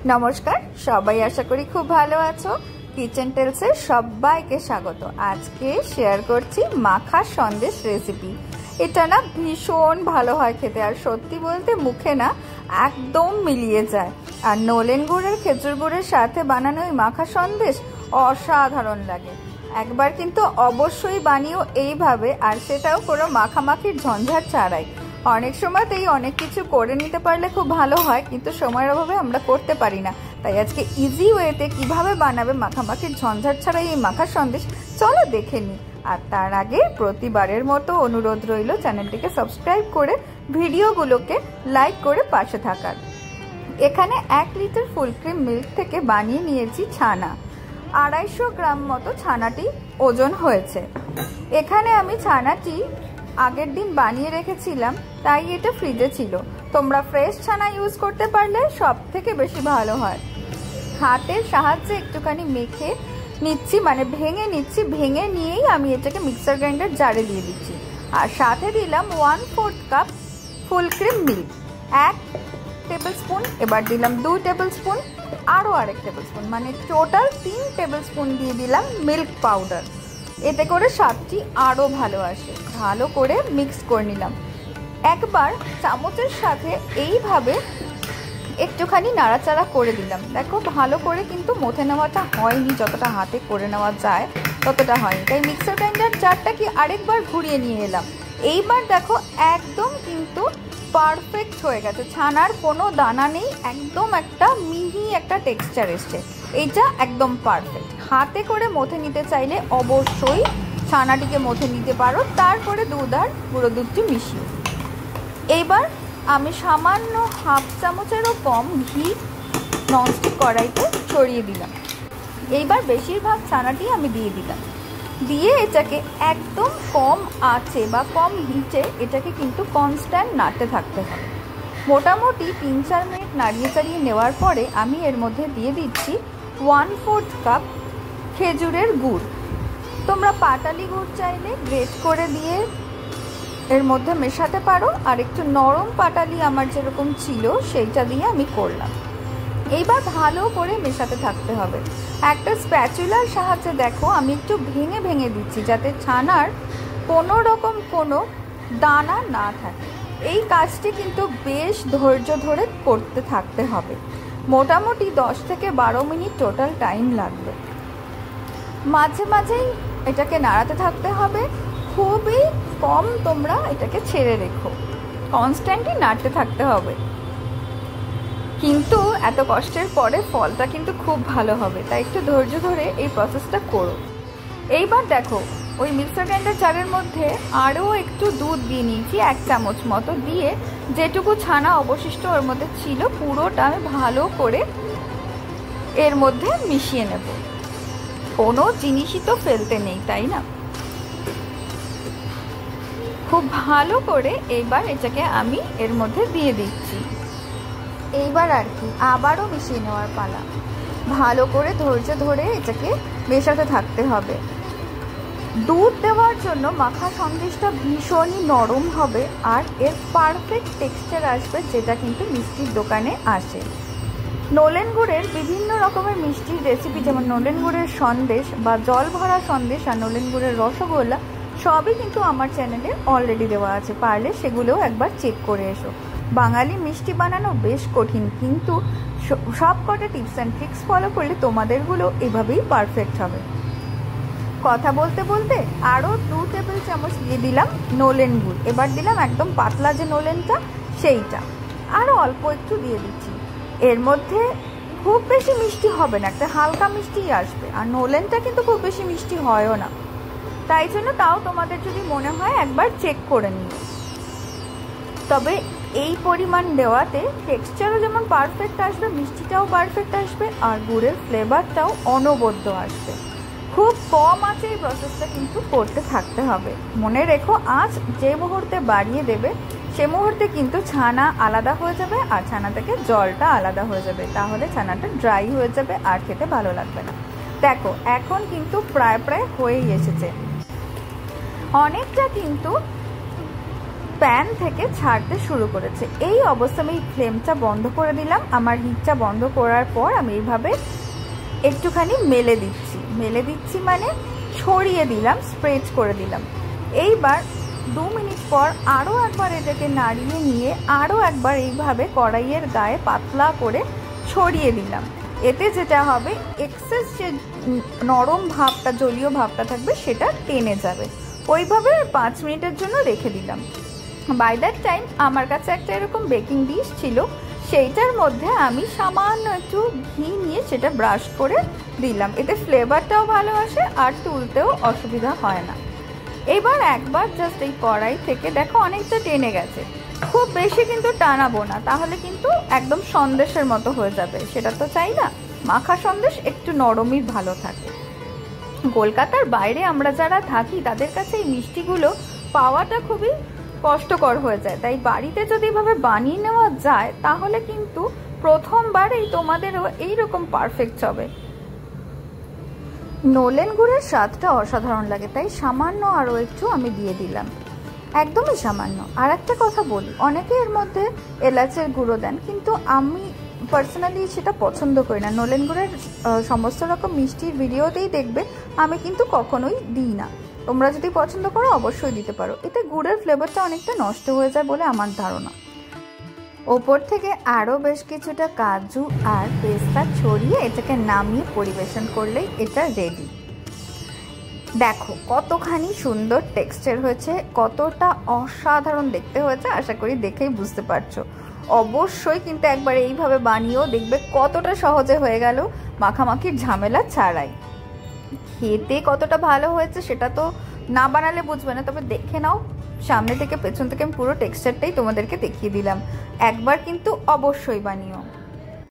নমস্কার, সবাই আশা করি খুব ভালো আছো। কিচেন টেলসের সবাইকে স্বাগত। আজকে শেয়ার করছি মাখা সন্দেশ রেসিপি। এটা না ভীষণ ভালো হয় খেতে, আর সত্যি বলতে মুখে না একদম মিলিয়ে যায়। আর নলেন গুড়ের খেজুর গুড়ের সাথে বানানো এই মাখা সন্দেশ অসাধারণ লাগে। একবার কিন্তু অবশ্যই বানিও এইভাবে, আর সেটাও কোনো মাখামাখির ঝঞ্ঝাট ছাড়াই। অনেক সময়তেই অনেক কিছু করে নিতে পারলে খুব ভালো হয়, কিন্তু সময়ের অভাবে আমরা করতে পারি না। তাই আজকে ইজি ওয়েতে কিভাবে বানাবে মাখামাখির ঝঞ্ঝাট ছাড়াই এই মাখা সন্দেশ, চলো দেখে নিই। আর তার আগে প্রতিবারের মতো অনুরোধ রইল চ্যানেলটিকে সাবস্ক্রাইব করে ভিডিওগুলোকে লাইক করে পাশে থাকার। এখানে 1 লিটার ফুল ক্রিম মিল্ক থেকে বানিয়ে নিয়েছি ছানা। 250 গ্রাম মতো ছানাটি ওজন হয়েছে। এখানে আমি ছানাটি আগের দিন বানিয়ে রেখেছিলাম, তাই এটা ফ্রিজে ছিল। তোমরা ফ্রেশ ছানা ইউজ করতে পারলে সব থেকে বেশি ভালো হয়। হাতের সাহায্যে একটুখানি মেখে নিচ্ছি, মানে ভেঙে নিচ্ছি। ভেঙে নিয়েই আমি এটাকে মিক্সার গ্রাইন্ডার জারে দিয়ে দিচ্ছি। আর সাথে দিলাম 1/4 cup full cream milk, 1 table spoon. এবার দিলাম 2 টেবিল স্পুন, আরও 1 টেবিল স্পুন, মানে টোটাল 3 টেবিল স্পুন দিয়ে দিলাম মিল্ক পাউডার। এতে করে স্বাদটি আরও ভালো আসে। ভালো করে মিক্স করে নিলাম। একবার চামচের সাথে এইভাবে একটুখানি নাড়াচাড়া করে দিলাম। দেখো ভালো করে কিন্তু মথে নেওয়াটা হয়নি, যতটা হাতে করে নেওয়া যায় ততটা হয়নি। তাই মিক্সার গ্রাইন্ডার জারটা কি আরেকবার ঘুরিয়ে নিয়ে এলাম। এইবার দেখো একদম কিন্তু পারফেক্ট হয়ে গেছে, ছানার কোনো দানা নেই, একদম একটা মিহি একটা টেক্সচার এসছে। এটা একদম পারফেক্ট। হাতে করে মথে নিতে চাইলে অবশ্যই ছানাটিকে মথে নিতে পারো, তারপরে দুধ আর গুঁড়ো দুধটি মিশিয়ে। এইবার আমি সামান্য 1/2 চামচেরও কম ঘি ননস্টিক কড়াইতে ছড়িয়ে দিলাম। এইবার বেশিরভাগ ছানাটি আমি দিয়ে দিলাম। দিয়ে এটাকে একদম কম আঁচে বা কম হিটে এটাকে কিন্তু কনস্ট্যান্ট নাড়তে থাকতে হবে। মোটামুটি 3-4 মিনিট নাড়িয়ে চাড়িয়ে নেওয়ার পরে আমি এর মধ্যে দিয়ে দিচ্ছি 1/4 কাপ খেজুরের গুড়। তোমরা পাটালি গুড় চাইলে গ্রেট করে দিয়ে এর মধ্যে মেশাতে পারো, আর একটু নরম পাটালি আমার যেরকম ছিল সেইটা দিয়ে আমি করলাম। এইবার ভালো করে মেশাতে থাকতে হবে। একটা স্প্যাচুলার সাহায্যে দেখো আমি একটু ভেঙে ভেঙে দিচ্ছি, যাতে ছানার কোনো রকম কোনো দানা না থাকে। এই কাজটি কিন্তু বেশ ধৈর্য ধরে করতে থাকতে হবে। মোটামুটি 10 থেকে 12 মিনিট টোটাল টাইম লাগবে। মাঝে মাঝেই এটাকে নাড়াতে থাকতে হবে। খুবই কম তোমরা এটাকে ছেড়ে রেখো, কনস্ট্যান্টলি নাড়তে থাকতে হবে। কিন্তু এত কষ্টের পরে ফলটা কিন্তু খুব ভালো হবে, তাই একটু ধৈর্য ধরে এই প্রসেসটা করো। এইবার দেখো ওই মিক্সার গ্রাইন্ডার জারের মধ্যে আরও একটু দুধ দিয়ে নিয়েছি, 1 চামচ মতো দিয়ে যেটুকু ছানা অবশিষ্ট ওর মধ্যে ছিল পুরোটা আমি ভালো করে এর মধ্যে মিশিয়ে নেব। কোনো জিনিসই তো ফেলতে নেই, তাই না? খুব ভালো করে এইবার এটাকে আমি এর মধ্যে দিয়ে দিচ্ছি। এইবার আর কি আবারও মিশিয়ে নেওয়ার পালা। ভালো করে ধৈর্য ধরে এটাকে মেশাতে থাকতে হবে। দুধ দেওয়ার জন্য মাখা সন্দেশটা ভীষণই নরম হবে, আর এর পারফেক্ট টেক্সচার আসবে, যেটা কিন্তু মিষ্টির দোকানে আসে। নলেন গুড়ের বিভিন্ন রকমের মিষ্টির রেসিপি, যেমন নলেন গুড়ের সন্দেশ বা জল ভরা সন্দেশ আর নলেন গুড়ের রসগোল্লা, সবই কিন্তু আমার চ্যানেলে অলরেডি দেওয়া আছে। পারলে সেগুলোও একবার চেক করে এসো। বাঙালি মিষ্টি বানানো বেশ কঠিন, কিন্তু সব কটা টিপস অ্যান্ড ট্রিক্স ফলো করলে তোমাদেরগুলো এভাবেই পারফেক্ট হবে। কথা বলতে বলতে আরও 2 টেবিল চামচ দিয়ে দিলাম নলেন গুড়। এবার দিলাম একদম পাতলা যে নলেনটা সেইটা, আরও অল্প একটু দিয়ে দিচ্ছি। এর মধ্যে খুব বেশি মিষ্টি হবে না, একটা হালকা মিষ্টি আসবে। আর নলেনটা কিন্তু খুব বেশি মিষ্টি হয়ও না, তাই জন্য তাও তোমাদের যদি মনে হয় একবার চেক করে নিও। তবে এই পরিমাণ দেওয়াতে টেক্সচারও যেমন পারফেক্ট আসবে, মিষ্টিটাও পারফেক্ট আসবে, আর গুড়ের ফ্লেভারটাও অনবদ্য আসবে। খুব কম আঁচে এই প্রসেসটা কিন্তু করতে থাকতে হবে। মনে রেখো, আঁচ যে মুহূর্তে বাড়িয়ে দেবে সে মুহূর্তে কিন্তু ছানা আলাদা হয়ে যাবে, আর ছানা থেকে জলটা আলাদা হয়ে যাবে। তাহলে ছানাটা ড্রাই হয়ে যাবে আর খেতে ভালো লাগবে না। দেখো এখন কিন্তু প্রায় প্রায় হয়েই এসেছে। অনেকটা কিন্তু প্যান থেকে ছাড়তে শুরু করেছে। এই অবস্থা আমি ফ্লেমটা বন্ধ করে দিলাম। আমার হিটটা বন্ধ করার পর আমি এইভাবে একটুখানি মেলে দিচ্ছি মানে ছড়িয়ে দিলাম, স্প্রেড করে দিলাম। এইবার 2 মিনিট পর আরও একবার এটাকে নাড়িয়ে নিয়ে আরও একবার এইভাবে কড়াইয়ের গায়ে পাতলা করে ছড়িয়ে দিলাম। এতে যেটা হবে, এক্সেস যে নরম ভাবটা, জলীয় ভাবটা থাকবে সেটা টেনে যাবে। ওইভাবে 5 মিনিটের জন্য রেখে দিলাম। বাই দ্যাট টাইম আমার কাছে একটা এরকম বেকিং ডিশ ছিল, সেইটার মধ্যে আমি সামান্য একটু ঘি নিয়ে সেটা ব্রাশ করে দিলাম। এতে ফ্লেভারটাও ভালো আসে আর তুলতেও অসুবিধা হয় না। এবার একবার জাস্ট এই কড়াই থেকে দেখো অনেকটা টেনে গেছে, খুব বেশি কিন্তু টানাবো না, তাহলে কিন্তু একদম সন্দেশের মতো হয়ে যাবে, সেটা তো চাই না। মাখা সন্দেশ একটু নরমই ভালো থাকে। কলকাতার বাইরে আমরা যারা থাকি তাদের কাছে এই মিষ্টিগুলো পাওয়াটা খুবই কষ্টকর হয়ে যায়, তাই বাড়িতে যদি এভাবে বানিয়ে নেওয়া যায় তাহলে কিন্তু প্রথমবারেই তোমাদেরও এইরকম পারফেক্ট হবে। নলেন গুড়ের স্বাদটা অসাধারণ লাগে, তাই সামান্য আরও একটু আমি দিয়ে দিলাম, একদমই সামান্য। আর একটা কথা বলি, অনেকে এর মধ্যে এলাচের গুঁড়ো দেন, কিন্তু আমি পার্সোনালি সেটা পছন্দ করি না। নলেন গুড়ের সমস্ত রকম মিষ্টির ভিডিওতেই দেখবে আমি কিন্তু কখনোই দিই না। তোমরা যদি পছন্দ করো অবশ্যই দিতে পারো, এতে গুড়ের ফ্লেভারটা অনেকটা নষ্ট হয়ে যায় বলে আমার ধারণা। ওপর থেকে আরও বেশ কিছুটা কাজু আর পেস্তা ছড়িয়ে এটাকে নামিয়ে পরিবেশন করলেই এটা রেডি। দেখো কতখানি সুন্দর টেক্সচার হয়েছে, কতটা অসাধারণ দেখতে হয়েছে, আশা করি দেখেই বুঝতে পারছো। অবশ্যই কিন্তু একবার এইভাবে বানিয়েও দেখবে কতটা সহজে হয়ে গেল, মাখামাখির ঝামেলা ছাড়াই। খেতে কতটা ভালো হয়েছে সেটা তো না বানালে বুঝবে না, তবে দেখে নাও, সামনে থেকে পেছন থেকে আমি পুরো টেক্সচারটাই তোমাদেরকে দেখিয়ে দিলাম। একবার কিন্তু অবশ্যই বানিও।